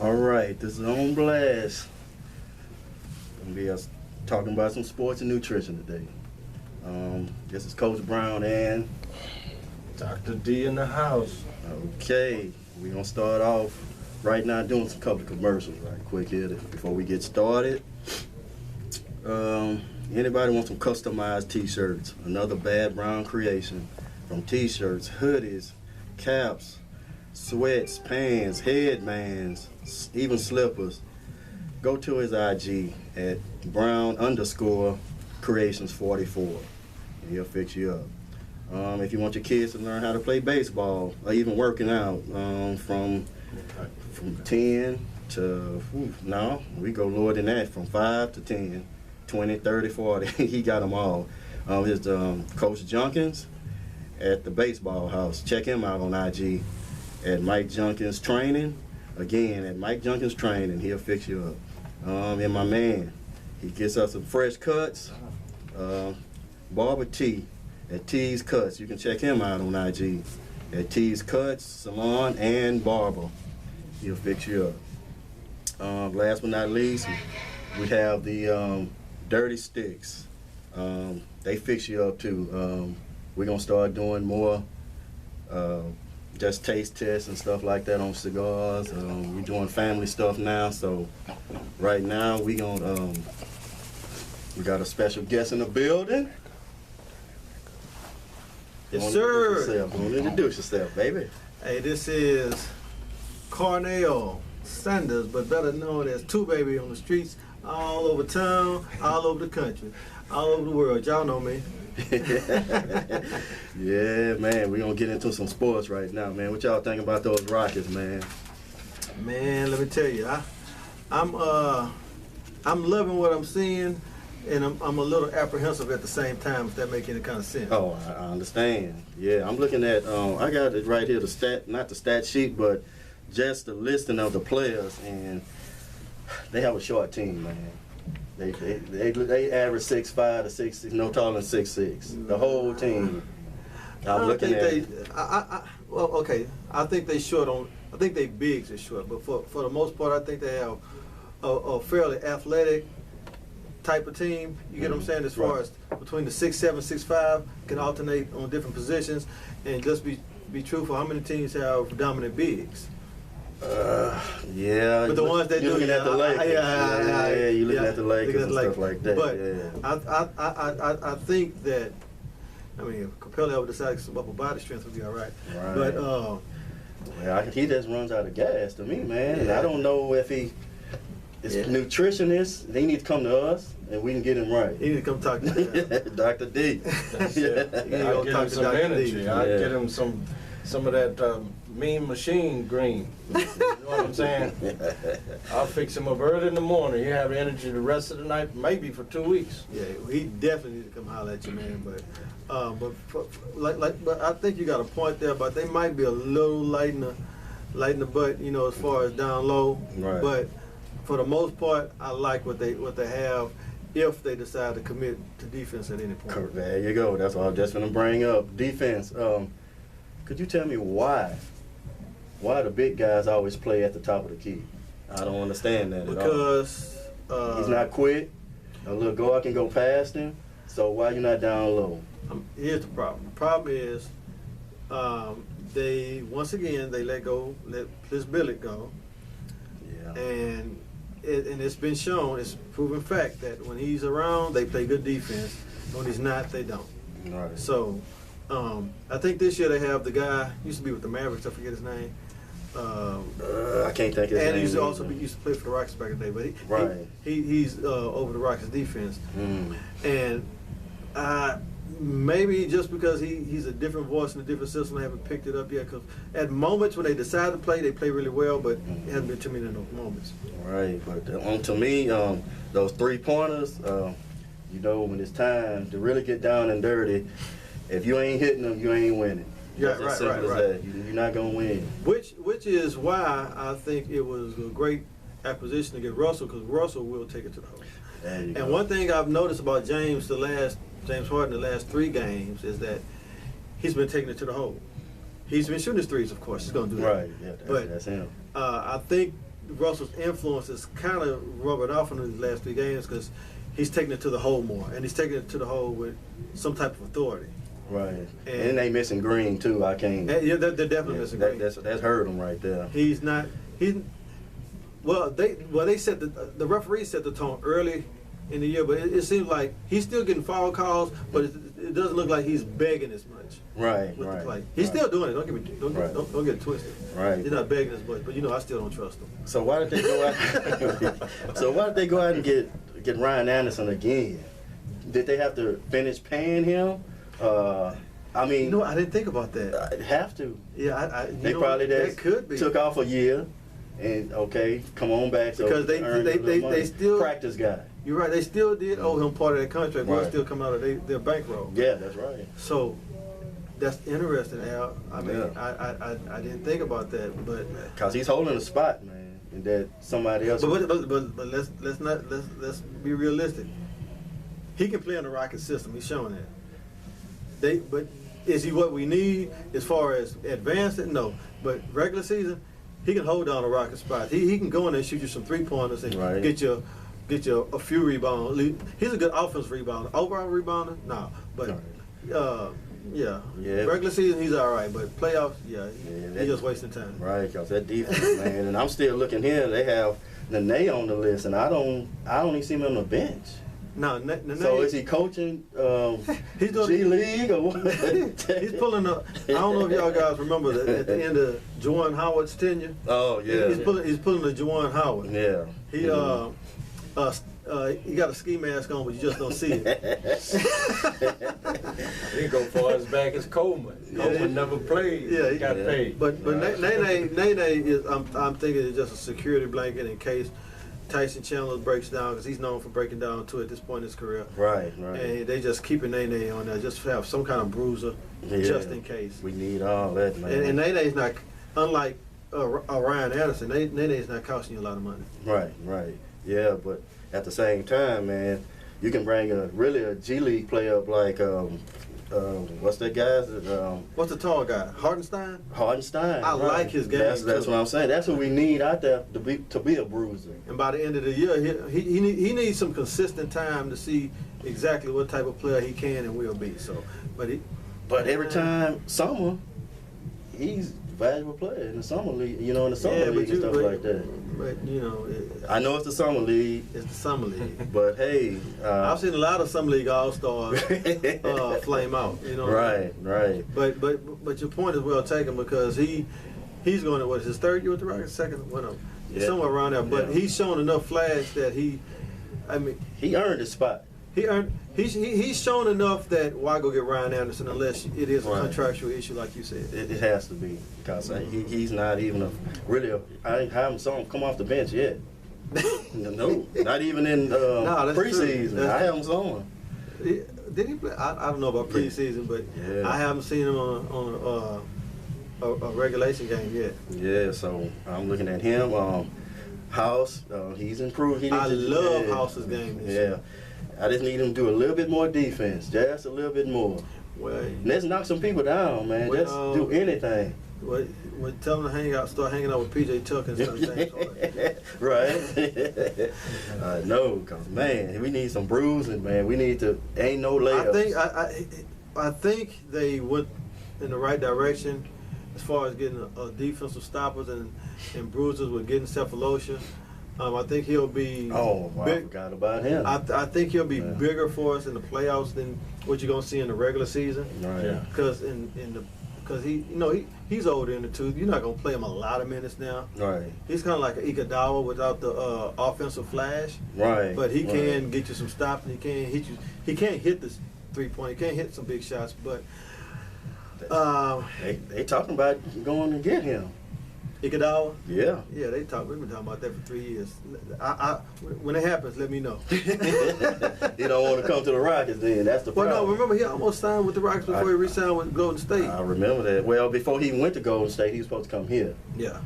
All right, this is On Blast. Gonna be us talking about some sports and nutrition today. This is Coach Brown and Dr. D in the house. okay, we're gonna start off right now doing some couple of commercials right quick here before we get started. Anybody want some customized t-shirts? Another Bad Brown creation. From t-shirts, hoodies, caps, sweats, pants, headbands, even slippers. Go to his IG at Brown_Creations44 and he'll fix you up. If you want your kids to learn how to play baseball or even working out, from 10 to, no, we go lower than that, from 5 to 10, 20, 30, 40, he got them all. Here's Coach Junkins at the baseball house. Check him out on IG at Mike Junkins Training. Again, at Mike Junkins Training, he'll fix you up. And my man, he gets us some fresh cuts. Barber T at T's Cuts. You can check him out on IG at T's Cuts, Salon, and Barber. He'll fix you up. Last but not least, we have the Dirty Sticks. They fix you up too. We're gonna start doing more just taste tests and stuff like that on cigars. We're doing family stuff now, so right now we got a special guest in the building. Yes, sir. Introduce yourself, baby. Hey, this is Cornell Sanders, but better known as Two Baby on the streets all over town, all over the country, all over the world. Y'all know me. Yeah, man, we're gonna get into some sports right now, man. What y'all think about those Rockets, man? Man, let me tell you, I'm loving what I'm seeing, and I'm a little apprehensive at the same time, if that makes any kind of sense. Oh, I understand. Yeah, I'm looking at, I got it right here, not the stat sheet, but just the listing of the players, and they have a short team, man. They average 6'5" to 6'6", no taller than 6'6". The whole team. I'm looking at. Well, okay. I think they short on. I think they bigs are short, but for the most part, I think they have a fairly athletic type of team. You get what I'm saying? As far as between the 6'7", 6'5", can alternate on different positions, and just be truthful. How many teams have dominant bigs? Yeah, but the ones that you're do, looking at the Lakers. Yeah, you're looking at the Lakers and Lakers. stuff like that. But yeah. I think that, I mean, if Capella ever decided some upper body strength would be all right. But he just runs out of gas to me, man. Yeah. And I don't know if he is nutritionist. They need to come to us and we can get him right. He need to come talk to me. Dr. D. That's it. I'll get him some energy. I'll Yeah. get him some of that Mean Machine green. You know what I'm saying? I'll fix him up early in the morning. He have energy the rest of the night, maybe for 2 weeks. Yeah, he definitely need to come holler at you, man. But I think you got a point there. But they might be a little light in the butt, you know, as far as down low. Right. But for the most part, I like what they have. If they decide to commit to defense at any point. There you go. That's what I was just going to bring up. Defense. Could you tell me why the big guys always play at the top of the key? I don't understand that because at all. He's not quick. A little guard can go past him. So why you not down low? Here's the problem. The problem is they let Bliss Billick go. Yeah. And it's been shown, it's proven fact that when he's around, they play good defense. When he's not, they don't. Right. So I think this year they have the guy used to be with the Mavericks. I forget his name. I can't think of his name. And he used to play for the Rockets back in the day. But he's over the Rockets defense. And maybe just because he's a different voice in a different system, they haven't picked it up yet. Because at moments when they decide to play, they play really well, but it hasn't been too many of those moments. Right, but to me, those 3-pointers, you know, when it's time to really get down and dirty, if you ain't hitting them, you ain't winning. Yeah, That's as simple as that. You're not gonna win. Which is why I think it was a great acquisition to get Russell, because Russell will take it to the hole. And one thing I've noticed about James Harden the last 3 games is that he's been taking it to the hole. He's been shooting his threes, of course. He's going to do that. Right, yeah, that's him. I think Russell's influence is kind of rubbing off in these last 3 games because he's taking it to the hole more, and he's taking it to the hole with some type of authority. Right. And they missing Green too. I can't. Yeah, they're definitely missing Green. That's hurt him right there. He's not. They set the referee set the tone early in the year, but it seems like he's still getting foul calls, but it doesn't look like he's begging as much. Right. With Right. the play. He's still doing it. Don't get it twisted. Right. He's not begging as much, but I still don't trust him. So why did they go out? So why did they go out and get Ryan Anderson again? Did they have to finish paying him? I mean, I didn't think about that. Have to. Yeah, They probably that could be took off a year, and come on back. So because they still practice guy. You're right. They still did owe him part of that contract, but Right. it's still coming out of their bankroll. Yeah, that's right. So that's interesting, Al. I mean, Yeah. I didn't think about that, but Cause he's holding a spot, man, and that somebody else. but let's be realistic. He can play in the Rocket system. He's showing that. But is he what we need as far as advancing? No. But regular season, he can hold down a Rocket spot. He can go in there and shoot you some 3-pointers and Right. get you a few rebounds. He's a good offensive rebounder. Overall rebounder, no. But yeah. Regular season, he's all right. But playoffs, he's just wasting time. Right, cause that defense, man, and I'm still looking here. They have Nene on the list, and I don't even see him on the bench. No, So is he coaching He's doing- G League or what? He's pulling up. I don't know if y'all guys remember that at the end of Juwan Howard's tenure. Oh yeah. He's pulling the Juwan Howard. Yeah. He he got a ski mask on, but you just don't see it. He go far as back as Coleman. Coleman never played. Yeah, He got paid. But Right. Nene is I'm thinking it's just a security blanket in case Tyson Chandler breaks down, because he's known for breaking down too at this point in his career. Right. And they just keeping Nene on there, just to have some kind of bruiser, just in case. We need all that, man. And Nene's not, unlike Ryan Anderson, Nene's not costing you a lot of money. Right. Yeah, but at the same time, man, you can bring a G League player up like what's that guy's? What's the tall guy? Hardenstein? Hardenstein. I like his game, That's too. what I'm saying. That's what we need out there to be a bruiser. And by the end of the year, he needs some consistent time to see exactly what type of player he can and will be. So, But every time summer, he's a valuable player in the summer league. In the summer league and stuff like that. But I know it's the summer league, it's the summer league. but hey, I've seen a lot of summer league all stars flame out. Right. But your point is well taken, because he's going to his 3rd year with the Rockets, 2nd, whatever, somewhere around there. But he's shown enough flash that he earned his spot. He's shown enough that why go get Ryan Anderson unless it is a Right. contractual issue like you said. It has to be, because he's not even I haven't saw him come off the bench yet. No, not even in that's true. preseason. I haven't saw him. Did he play? I don't know about preseason, but Yeah. I haven't seen him on a regulation game yet. Yeah, so I'm looking at him. House, he's improved. I love House's game this year. I just need him to do a little bit more defense, just a little bit more. Well, Let's knock some people down, man. Well, Just do anything. tell him to start hanging out with PJ Tucker and stuff. Right. No, because, man, we need some bruising, man. We need to, ain't no layups. I think they went in the right direction as far as getting a defensive stoppers and bruisers with getting Cephalosha. I think he'll be. Oh, wow, I big. forgot about him. I think he'll be Yeah. bigger for us in the playoffs than what you're gonna see in the regular season. Right. Yeah. Because he's older in the tooth. You're not gonna play him a lot of minutes now. Right. He's kind of like an Iguodala without the offensive flash. Right. But he right. can get you some stops, and he can hit you. He can't hit the 3-point. He can't hit some big shots, but They talking about going to get him. Iguodala. Yeah. Yeah, we've been talking about that for 3 years. When it happens, let me know. He don't want to come to the Rockets then. That's the Well, problem. no, remember he almost signed with the Rockets before he re-signed with Golden State. I remember that. Well, before he went to Golden State, he was supposed to come here. Yeah.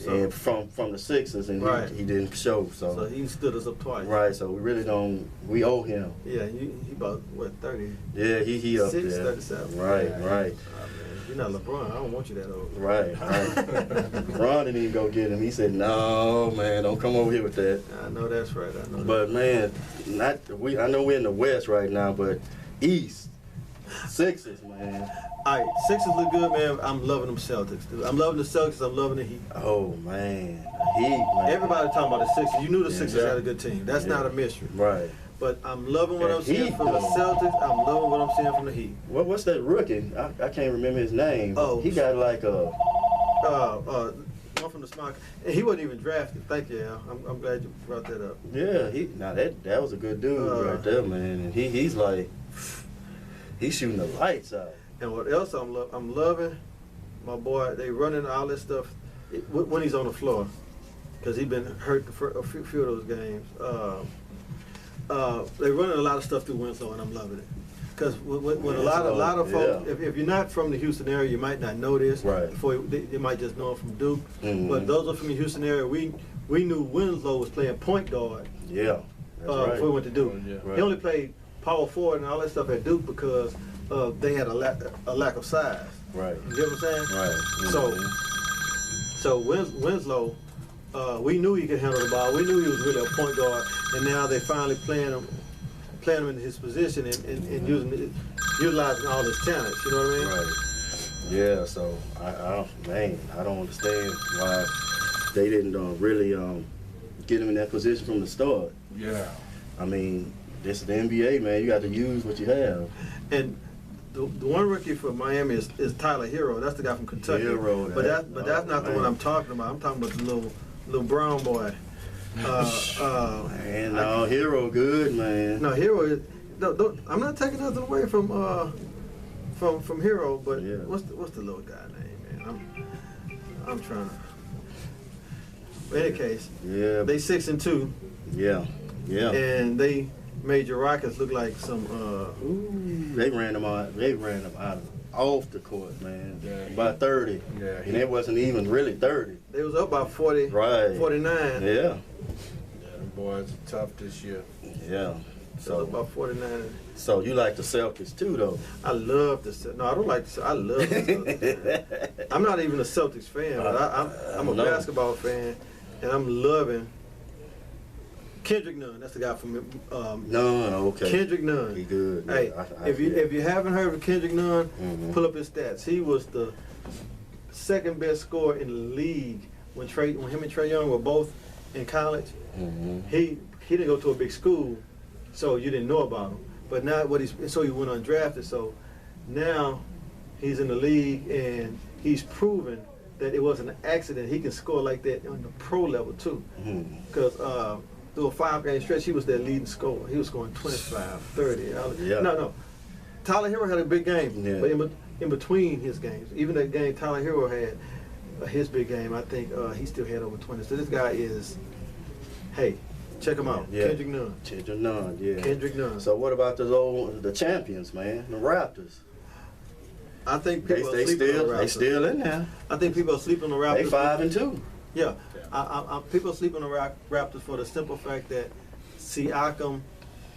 And from the Sixers, and Right. he didn't show. So he stood us up twice. Right, so we really don't. We owe him. Yeah, he about 30. Yeah, he up 36, there. 37. Right, Yeah. right. You're not LeBron. I don't want you that old. Right. Ron didn't even go get him. He said, "No, man, don't come over here with that." I know that's right. I know. But man, I know we're in the West right now, but East, Sixers, man. All right, Sixers look good, man. I'm loving them Celtics, dude. I'm loving the Celtics. I'm loving the Heat. Oh man, Heat, man. Everybody talking about the Sixers. You knew the Yeah. Sixers had a good team. That's Yeah. not a mystery. Right. But I'm loving what And I'm seeing Heat, from the though. Celtics. I'm loving what I'm seeing from the Heat. What's that rookie? I can't remember his name. Oh. He got like a. One from the Smart. And he wasn't even drafted. Thank you, Al. I'm glad you brought that up. Yeah, that was a good dude right there, man. And he's like, he's shooting the lights out. And what else I'm loving, my boy, they running all this stuff when he's on the floor. Because he's been hurt for a few of those games. They're running a lot of stuff through Winslow, and I'm loving it. Because when a lot of folks, yeah. if you're not from the Houston area, you might not know this. Right. Before they might just know him from Duke. Mhm. But those are from the Houston area. We knew Winslow was playing point guard Yeah, that's right. before he went to Duke. Yeah. Right. He only played power forward and all that stuff at Duke because they had a lack of size. Right. You get what I'm saying? Right. So- Mhm. So Winslow, we knew he could handle the ball. We knew he was really a point guard, and now they finally playing him in his position and utilizing all his talents. You know what I mean? Right. Yeah. So I don't understand why they didn't really get him in that position from the start. Yeah. I mean, this is the NBA, man. You got to use what you have. And the one rookie for Miami is Tyler Hero. That's the guy from Kentucky. Hero, but that's not the one man. I'm talking about. I'm talking about the little brown boy. Man, no, Hero good, man. No, Hero is. I'm not taking nothing away from Hero, but Yeah. what's the little guy name, man? I'm trying to. But in any case, Yeah. they 6-2, Yeah. Yeah. and they made your Rockets look like some. Ooh, they ran them out. Off the court, man. Yeah. By 30. Yeah, And it wasn't even really 30. They was up by 40, Right. 49. Yeah. Yeah, them boys are tough this year. Yeah. So about 49. So you like the Celtics too, though? I love the Celtics. No, I don't like the Celtics. I love the Celtics. Man. I'm not even a Celtics fan, but I'm a No. basketball fan, and I'm loving Kendrick Nunn. That's the guy from No, okay. Kendrick Nunn. He good. Yeah, Hey, I if you haven't heard of Kendrick Nunn, Mhm. pull up his stats. He was the second best scorer in the league when him and Trae Young were both in college. Mhm. He didn't go to a big school, so you didn't know about him. But now so he went undrafted. So now he's in the league and he's proven that it wasn't an accident. He can score like that on the pro level too. Mhm. Because through a 5-game stretch, he was their leading scorer. He was scoring 25, 30. Yeah. No. Tyler Hero had a big game, Yeah. but in between his games, even that game Tyler Hero had, his big game, I think he still had over 20. So this guy is, hey, check him out. Yeah. Kendrick Nunn. Kendrick Nunn, yeah. Kendrick Nunn. So what about the champions, man? The Raptors. I think They people are sleeping on the Raptors. still in there. I think people are sleeping on the Raptors. They 5-2. Yeah. People sleep on the Raptors for the simple fact that Siakam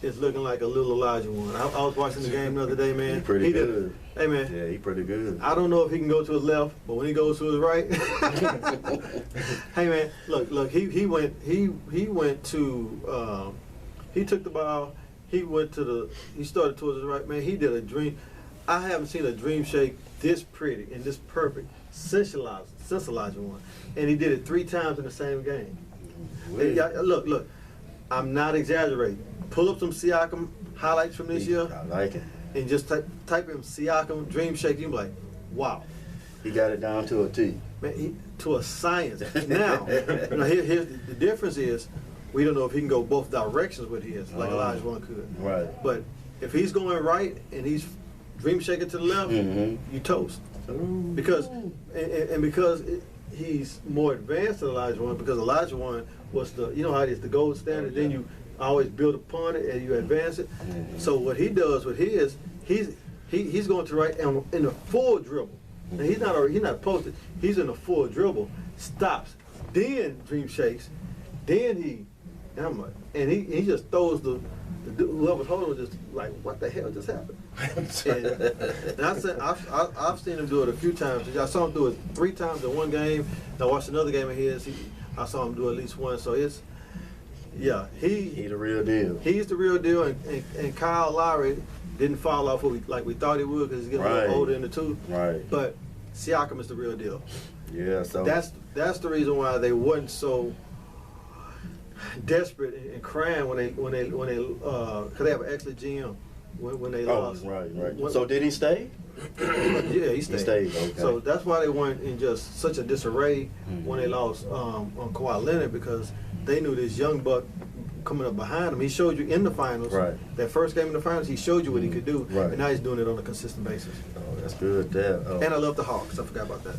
is looking like a little Elijah one. I was watching the game the other day, man. He pretty did- good. Hey, man. Yeah, he pretty good. I don't know if he can go to his left, but when he goes to his right, hey man, look, he went to he took the ball, he started towards his right, man. He did a dream. I haven't seen a dream shake this pretty and this perfect since Elijah one, and he did it 3 times in the same game. Hey, look, I'm not exaggerating. Pull up some Siakam highlights from this year I like it. and just type in Siakam dream shake. You be like, wow. He got it down to a T. Man, to a science. Now, here's the difference is we don't know if he can go both directions with his, like Elijah One could. Right. But if he's going right and he's dream shaking to the left, Mhm. you toast. Because because he's more advanced than Elijah One, because Elijah One was how it is, the gold standard. Then you always build upon it and you advance it. Mhm. So what he does with his, he's going to right in a full dribble. And he's not posted. He's in a full dribble, stops, then dream shakes, then he just throws the whoever was holding was just like, what the hell just happened? And I said, I've seen him do it a few times. I saw him do it 3 times in one game. And I watched another game of his. I saw him do at least one. So it's, yeah, He the real deal. he's the real deal. And Kyle Lowry didn't fall off like we thought he would because he's getting a Right. little older in the tooth. Right. But Siakam is the real deal. Yeah. So That's the reason why they wasn't so desperate and crying when they cause they have an excellent GM when they lost. Right. When- So did he stay? yeah, he stayed. stayed, okay. So that's why they weren't in just such a disarray when they Mhm. lost on Kawhi Leonard, because they knew this young buck coming up behind him. He showed you in the finals. Right. That first game in the finals, he showed you what he could do, Right. and now he's doing it on a consistent basis. Oh, that's good. There. And I love the Hawks. I forgot about that.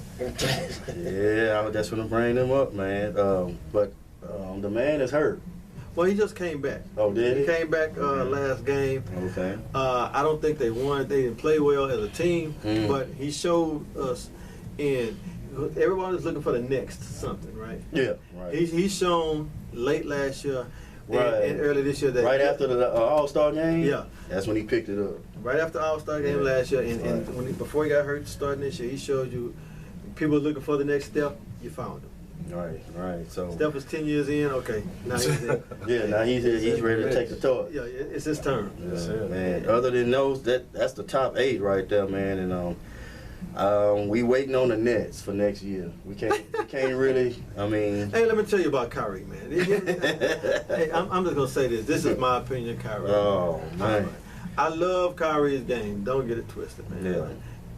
Yeah, I was just gonna bring them up, man. But the man is hurt. Well, he just came back. Oh, did he? He came back Okay. last game. Okay. I don't think they won. They didn't play well as a team, Mm. but he showed us. And everyone is looking for the next something, right? Yeah. Right. He's shown late last year Right. and early this year that right after the All-Star game. Yeah. That's when he picked it up. right after All-Star game Yeah. last year, and Right. when before he got hurt starting this year, he showed you people are looking for the next step. You found him. Right. So. Steph was 10 years in. Okay, now he's in. Yeah. Now he's ready to take the torch. Yeah, it's his turn. That's Yeah, it. man. Other than those, that's the top 8 right there, man. And we waiting on the Nets for next year. We can't really. I mean. Hey, let me tell you about Kyrie, man. Hey, I'm just gonna say this. This is my opinion, Kyrie. Oh man. I love Kyrie's game. Don't get it twisted, man. Yeah.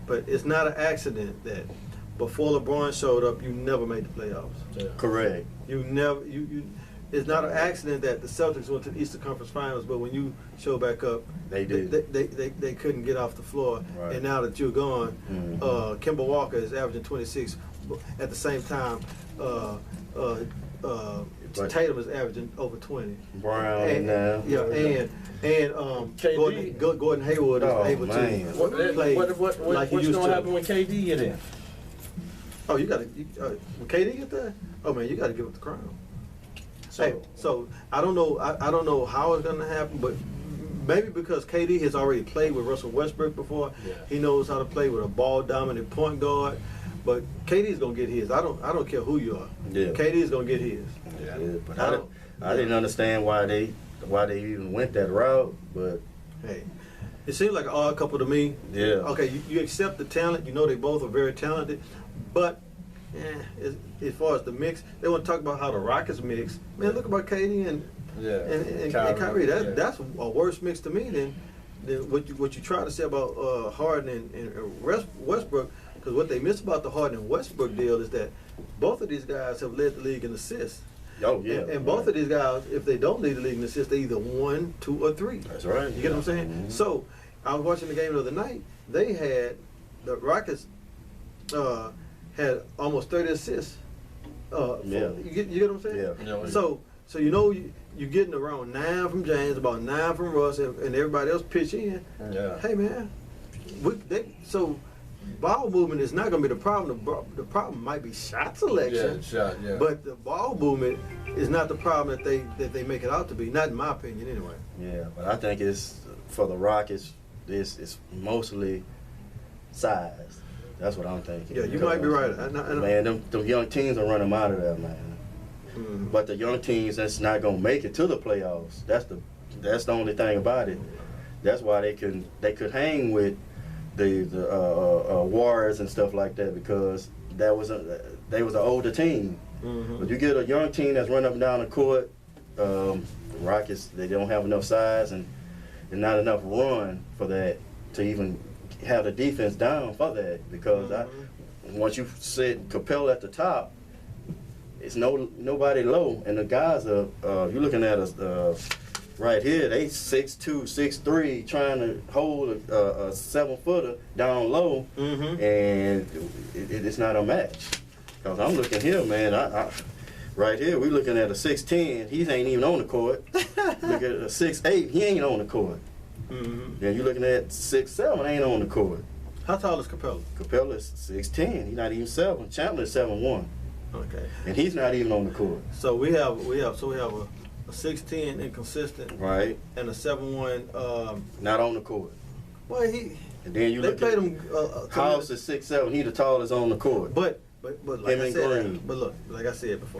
But it's not an accident that before LeBron showed up, you never made the playoffs. Yeah. Correct. You never. You. It's not an accident that the Celtics went to the Eastern Conference Finals, but when you show back up, They did. They couldn't get off the floor. Right. And now that you're gone, Mhm. Kemba Walker is averaging 26. At the same time, But- Tatum is averaging over 20. Brown And, now. yeah, and KD. Gordon Hayward is Oh, able man. to What, play what's like he used gonna to. happen when KD get in? Oh, you got to. When KD get there, oh man, you got to give up the crown. So I don't know. I don't know how it's gonna happen, but maybe because KD has already played with Russell Westbrook before, Yeah. he knows how to play with a ball dominant point guard. But KD is gonna get his. I don't care who you are. Yeah. KD is gonna get his. Yeah, but I I didn't understand why they even went that route, but Hey, it seems like an odd couple to me. yeah. Okay, you accept the talent. You know they both are very talented, but as far as the mix, they want to talk about how the Rockets mix. Man, look about KD and Kyrie. That's a worse mix to me than what you try to say about Harden and Westbrook. Because what they miss about the Harden and Westbrook deal is that both of these guys have led the league in assists. Oh yeah. And both of these guys, if they don't lead the league in assists, they either 1, 2, or 3. That's right. You get what I'm saying? Mhm. So I was watching the game the other night. They had the Rockets had almost 30 assists. Yeah. You get what I'm saying? Yeah. So you know you're getting around 9 from James, about 9 from Russ, and everybody else pitch in. Yeah. Hey man, so ball movement is not going to be the problem. The problem might be shot selection. Yeah. But the ball movement is not the problem that they make it out to be. Not in my opinion, anyway. Yeah, but I think it's for the Rockets. It's mostly size. That's what I'm thinking. Yeah, you might be right. Man, them young teams are running them out of there, man. Mhm. But the young teams that's not gonna make it to the playoffs. That's the only thing about it. That's why they could hang with the Warriors and stuff like that, because they was an older team. Mhm. But you get a young team that's running up and down the court. The Rockets, they don't have enough size and not enough run for that to even have the defense down for that, because once you set Capella at the top, it's nobody low, and the guys are you're looking at us right here. They 6'2", 6'3", trying to hold a 7-footer down low, and it's not a match. Cause I'm looking here, man. I right here we're looking at a 6'10". He ain't even on the court. Look at a 6'8". He ain't on the court. Then you're looking at 6'7", ain't on the court. How tall is Capella? Capella's 6'10". He's not even 7. Chandler's 7'1", Okay. and he's not even on the court. So we have a a 6'10" inconsistent, Right. and a 7'1". Not on the court. Well, he And then you they look played at him. House is 6'7". He the tallest on the court. But like Him I and said, Green. but look, like I said before.